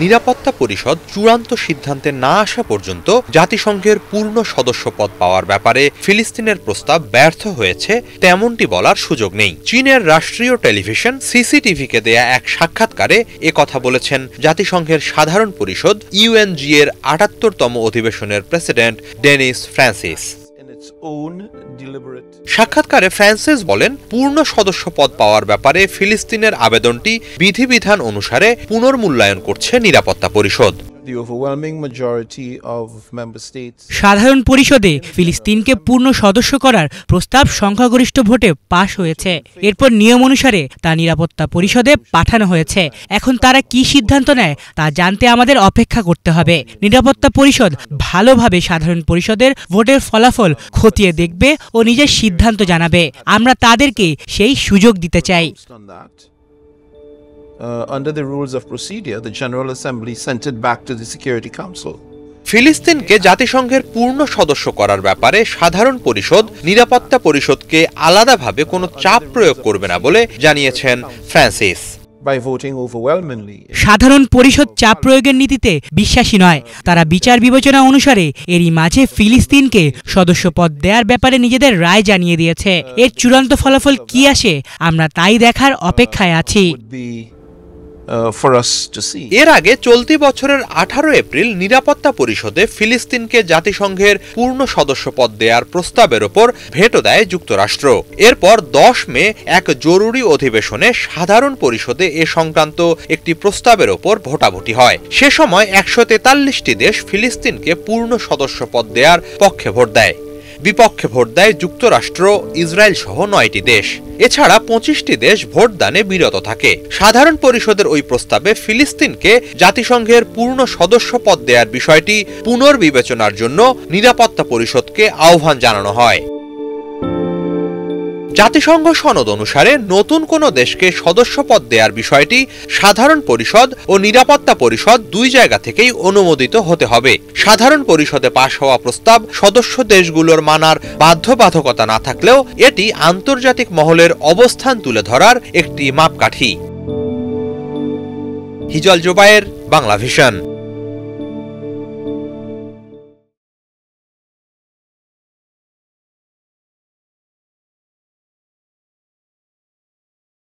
নিরাপত্তা পরিষদ চূড়ান্ত সিদ্ধান্তে না আসা পর্যন্ত জাতিসংঘের পূর্ণ সদস্যপদ পাওয়ার ব্যাপারে ফিলিস্তিনের প্রস্তাব ব্যর্থ হয়েছে তেমনটি বলার সুযোগ নেই। চীনের রাষ্ট্রীয় টেলিভিশন সিসিটিভিকে দেয়া এক সাক্ষাৎকারে কথা বলেছেন জাতিসংঘের সাধারণ পরিষদ ইউএনজি এর ৭৮তম অধিবেশনের প্রেসিডেন্ট ডেনিস ফ্রান্সিস। সাক্ষাৎকারে ফ্রান্সিস বলেন, পূর্ণ সদস্যপদ পাওয়ার ব্যাপারে ফিলিস্তিনের আবেদনটি বিধিবিধান অনুসারে পুনর্মূল্যায়ন করছে নিরাপত্তা পরিষদ। সাধারণ পরিষদে ফিলিস্তিনকে পূর্ণ সদস্য করার প্রস্তাব সংখ্যাগরিষ্ঠ ভোটে পাশ হয়েছে। এরপর নিয়ম অনুসারে তা নিরাপত্তা পরিষদে পাঠানো হয়েছে। এখন তারা কি সিদ্ধান্ত নেয় তা জানতে আমাদের অপেক্ষা করতে হবে। নিরাপত্তা পরিষদ ভালোভাবে সাধারণ পরিষদের ভোটের ফলাফল খতিয়ে দেখবে ও নিজের সিদ্ধান্ত জানাবে। আমরা তাদেরকে সেই সুযোগ দিতে চাই। Under the rules of procedure, the General Assembly sent it back to the Security Council. ফিলিস্তিনকে জাতিসংঘের পূর্ণ সদস্য করার ব্যাপারে সাধারণ পরিষদ নিরাপত্তা পরিষদকে আলাদাভাবে কোনো চাপ প্রয়োগ করবে না বলে জানিয়েছেন ফ্রান্সিস। সাধারণ পরিষদ চাপ প্রয়োগের নীতিতে বিশ্বাসী নয়। তারা বিচার বিবেচনা অনুসারে এরই মাঝে ফিলিস্তিনকে সদস্যপদ দেওয়ার ব্যাপারে নিজেদের রায় জানিয়ে দিয়েছে। এর চূড়ান্ত ফলাফল কি আসে আমরা তাই দেখার অপেক্ষায় আছি। এর আগে চলতি বছরের 18 এপ্রিল নিরাপত্তা পরিষদে ফিলিস্তিনকে জাতিসংঘের পূর্ণ সদস্যপদ দেওয়ার প্রস্তাবের ওপর ভেটো দেয় যুক্তরাষ্ট্র। এরপর 10 মে এক জরুরি অধিবেশনে সাধারণ পরিষদে এ সংক্রান্ত একটি প্রস্তাবের ওপর ভোটাভুটি হয়। সে সময় 143টি দেশ ফিলিস্তিনকে পূর্ণ সদস্যপদ দেওয়ার পক্ষে ভোট দেয়। বিপক্ষে ভোট দেয় যুক্তরাষ্ট্র, ইসরায়েল সহ 9টি দেশ। এছাড়া 25টি দেশ ভোটদানে বিরত থাকে। সাধারণ পরিষদের ওই প্রস্তাবে ফিলিস্তিনকে জাতিসংঘের পূর্ণ সদস্যপদ দেওয়ার বিষয়টি পুনর্বিবেচনার জন্য নিরাপত্তা পরিষদকে আহ্বান জানানো হয়। জাতিসংঘ সনদ অনুসারে নতুন কোনো দেশকে সদস্যপদ দেওয়ার বিষয়টি সাধারণ পরিষদ ও নিরাপত্তা পরিষদ দুই জায়গা থেকেই অনুমোদিত হতে হবে। সাধারণ পরিষদে পাশ হওয়া প্রস্তাব সদস্য দেশগুলোর মানার বাধ্যবাধকতা না থাকলেও এটি আন্তর্জাতিক মহলের অবস্থান তুলে ধরার একটি মাপকাঠি। হিজল জোবায়ের, বাংলা ভিশন।